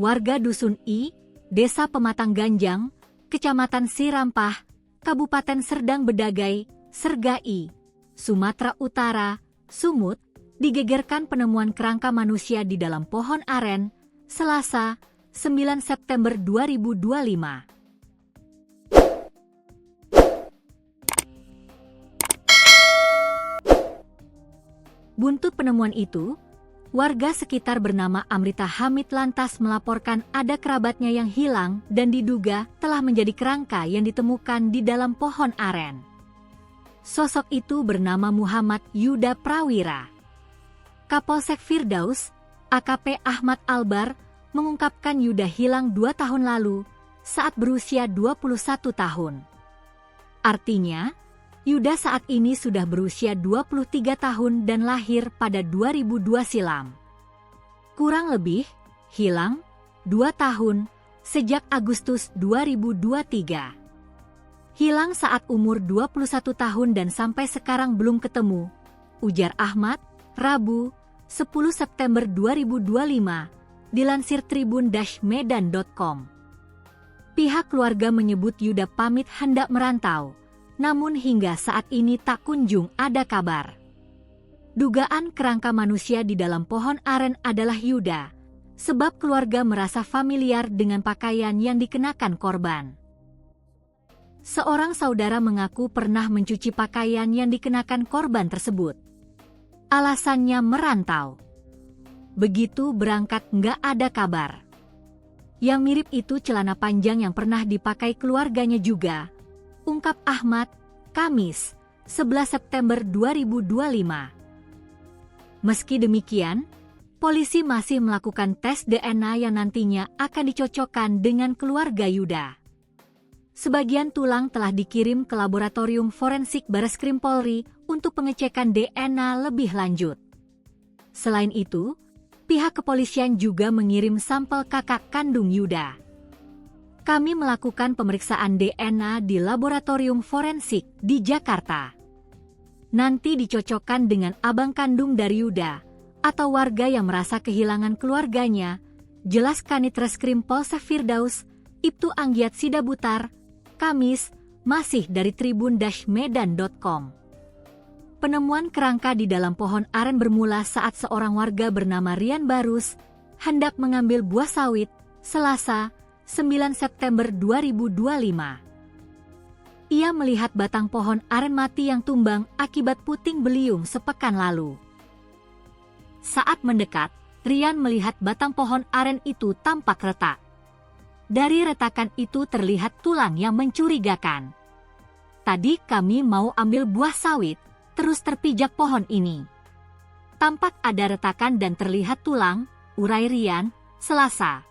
warga Dusun I, Desa Pematang Ganjang, Kecamatan Sirampah, Kabupaten Serdang Bedagai, Sergai, Sumatera Utara, Sumut, digegerkan penemuan kerangka manusia di dalam pohon aren, Selasa, 9 September 2025. Buntut penemuan itu, warga sekitar bernama Amrita Hamid lantas melaporkan ada kerabatnya yang hilang dan diduga telah menjadi kerangka yang ditemukan di dalam pohon aren. Sosok itu bernama Muhammad Yuda Prawira. Kapolsek Firdaus, AKP Ahmad Albar, mengungkapkan Yuda hilang 2 tahun lalu saat berusia 21 tahun. Artinya, Yuda saat ini sudah berusia 23 tahun dan lahir pada 2002 silam. Kurang lebih, hilang 2 tahun sejak Agustus 2023. Hilang saat umur 21 tahun dan sampai sekarang belum ketemu, ujar Ahmad, Rabu, 10 September 2025, dilansir tribun-medan.com. Pihak keluarga menyebut Yuda pamit hendak merantau, namun hingga saat ini tak kunjung ada kabar. Dugaan kerangka manusia di dalam pohon aren adalah Yuda, sebab keluarga merasa familiar dengan pakaian yang dikenakan korban. Seorang saudara mengaku pernah mencuci pakaian yang dikenakan korban tersebut. Alasannya merantau. Begitu berangkat nggak ada kabar. Yang mirip itu celana panjang yang pernah dipakai keluarganya juga, ungkap Ahmad, Kamis, 11 September 2025. Meski demikian, polisi masih melakukan tes DNA yang nantinya akan dicocokkan dengan keluarga Yuda. Sebagian tulang telah dikirim ke laboratorium forensik Bareskrim Polri untuk pengecekan DNA lebih lanjut. Selain itu, pihak kepolisian juga mengirim sampel kakak kandung Yuda. Kami melakukan pemeriksaan DNA di laboratorium forensik di Jakarta. Nanti dicocokkan dengan abang kandung dari Yuda atau warga yang merasa kehilangan keluarganya, jelas Kanit Reskrim Polsek Firdaus, Ibtu Anggiat Sidabutar, Kamis, masih dari tribun-medan.com. Penemuan kerangka di dalam pohon aren bermula saat seorang warga bernama Rian Barus hendak mengambil buah sawit, Selasa, 9 September 2025. Ia melihat batang pohon aren mati yang tumbang akibat puting beliung sepekan lalu. Saat mendekat, Rian melihat batang pohon aren itu tampak retak. Dari retakan itu terlihat tulang yang mencurigakan. Tadi kami mau ambil buah sawit, terus terpijak pohon ini. Tampak ada retakan dan terlihat tulang, urai Rian, Selasa.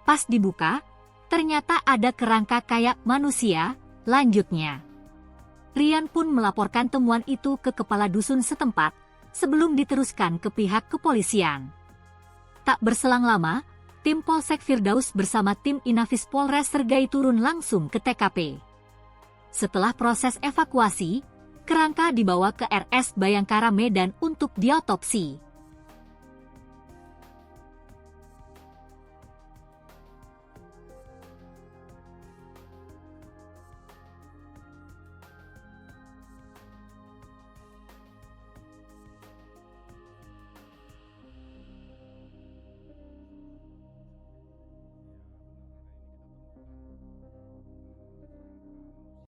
Pas dibuka, ternyata ada kerangka kayak manusia, lanjutnya. Rian pun melaporkan temuan itu ke kepala dusun setempat, sebelum diteruskan ke pihak kepolisian. Tak berselang lama, tim Polsek Firdaus bersama tim Inafis Polres Sergai turun langsung ke TKP. Setelah proses evakuasi, kerangka dibawa ke RS Bayangkara Medan untuk diotopsi.